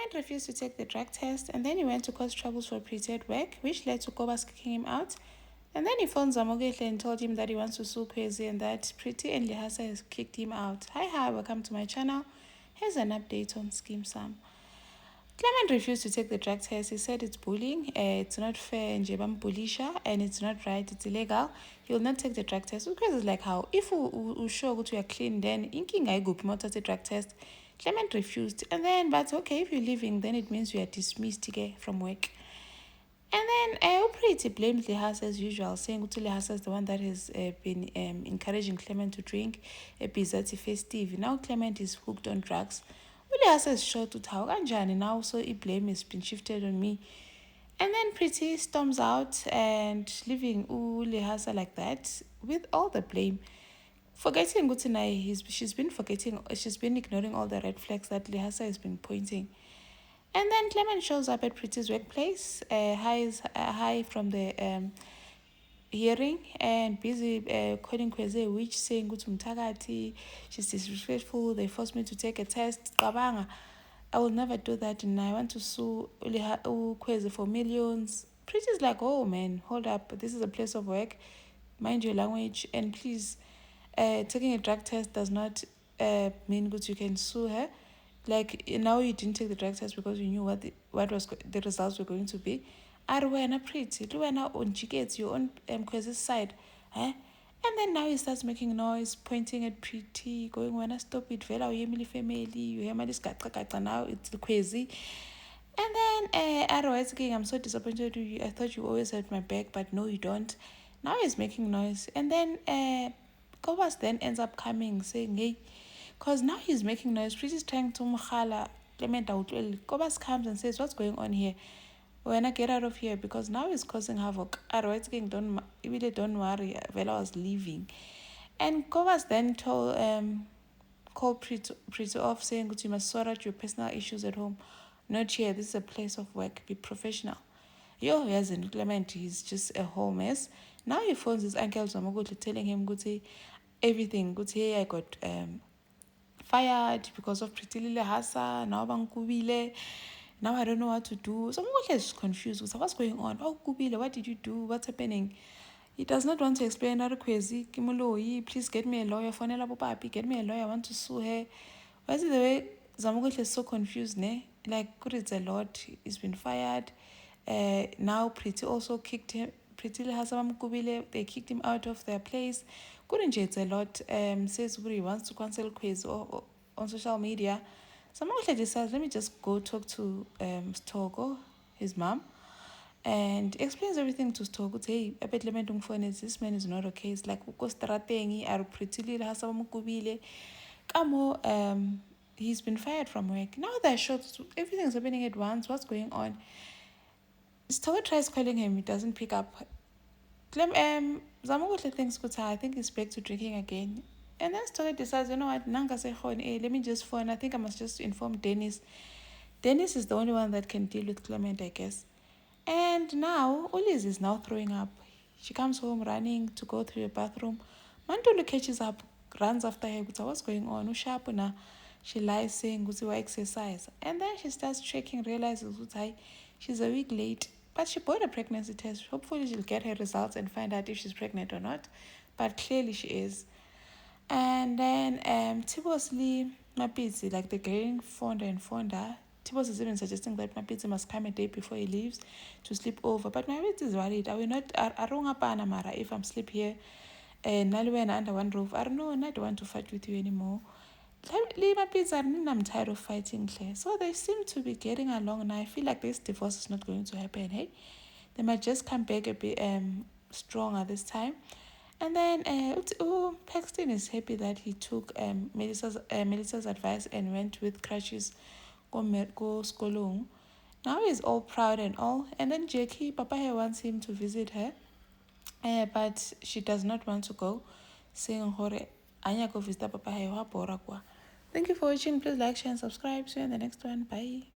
Clement refused to take the drug test, and then he went to cause troubles for Pretty at work, which led to Kobas kicking him out. And then he phoned Zamogehle and told him that he wants to sue Kwezi and that Pretty and Lihasa has kicked him out. Hi, welcome to my channel. Here's an update on Scheme Sam. Clement refused to take the drug test. He said it's bullying, it's not fair, and bulisha, and it's not right, it's illegal. He will not take the drug test. Because it's like how if you show that you are clean, then inking I go promote the drug test. Clement refused, and then but okay, if you're leaving, then it means you are dismissed from work. And then Pretty blamed Lihasa as usual, saying that Lihasa is the one that has been encouraging Clement to drink a Bizati festive. Now Clement is hooked on drugs. Lihasa is short to how and now, so the blame has been shifted on me. And then Pretty storms out and leaving Lihasa like that with all the blame. Forgetting Gutinai, she's been ignoring all the red flags that Lihasa has been pointing. And then Clement shows up at Pretty's workplace, high from the hearing and busy calling Kwezi a witch, saying Gutumtagati, she's disrespectful, they forced me to take a test. Kabanga, I will never do that, and I want to sue Kwezi for millions. Pretty's like, oh man, hold up, this is a place of work, mind your language, and please, taking a drug test does not mean that you can sue her. Like now you didn't take the drug test because you knew what the results were going to be. Are wena Pretty, wena on gets your own Kwezi's side, eh? And then now he starts making noise, pointing at Pretty, going, when I stop it, vela uyemili family, you hear my discata now, it's Kwezi. And then otherwise again, I'm so disappointed with you. I thought you always had my back, but no, you don't. Now he's making noise. And then Kobas then ends up coming, saying, hey, because now he's making noise. Pretty's trying to mukhala Clement out. Kobas comes and says, what's going on here? When I get out of here, because now he's causing havoc. Otherwise, don't worry. Vela was leaving. And Kobas then called Pretty off, saying, you must sort out your personal issues at home. Not here. This is a place of work. Be professional. Yo, he hasn't. Clement, he's just a whole mess. Now he phones his uncle Zamagotle telling him, everything. Hey, I got fired because of Pretty Lihasa. Now Bankubile. Now I don't know what to do. Someone is confused. So what's going on? Oh, Kubile, what did you do? What's happening? He does not want to explain. Kwezi, please get me a lawyer. Fonela Papi, get me a lawyer. I want to sue her. Why is it the way Zamogotle is so confused, ne? Like, good, it's a lot. He's been fired. Now Pretty also kicked him. Pretty Lihasa Kubile, they kicked him out of their place. Couldn't it's a lot. Says he wants to cancel Kwezi on social media. Zamogotle decides, let me just go talk to Stogo, his mom, and explains everything to Stogo. Hey, I bet this man is not okay. It's like uko stratengi are Pretty Lihasa Mukubile. Kamo, he's been fired from work. Now they're shocked. Everything's happening at once. What's going on? Stogo tries calling him. He doesn't pick up. Zamogotle thinks, I think he's back to drinking again. And then Story decides, you know what, let me just phone. I think I must just inform Dennis. Dennis is the only one that can deal with Clement, I guess. And now, Uliz is now throwing up. She comes home running to go through the bathroom. Mantulu catches up, runs after her. What's going on? Ushapuna. She lies saying, why exercise? And then she starts checking, realizes she's a week late. But she bought a pregnancy test. Hopefully she'll get her results and find out if she's pregnant or not. But clearly she is. And then Tibos Lee Mapitsi, like the growing founder and founder, Tibos is even suggesting that Mapitsi must come a day before he leaves to sleep over. But Mapitsi is worried. I will not Mara if I'm sleep here and Naliwena under one roof. I don't know, and I don't want to fight with you anymore. Lee Mapitsi, I'm tired of fighting Claire. So they seem to be getting along, and I feel like this divorce is not going to happen. Hey, they might just come back a bit stronger this time. And then Paxton is happy that he took Melissa's advice and went with crutches go skolong. Now he's all proud and all. And then Jackie, Papa wants him to visit her, but she does not want to go, saying, "Hore, anya go visit Papa." Thank you for watching. Please like, share, and subscribe. See you in the next one. Bye.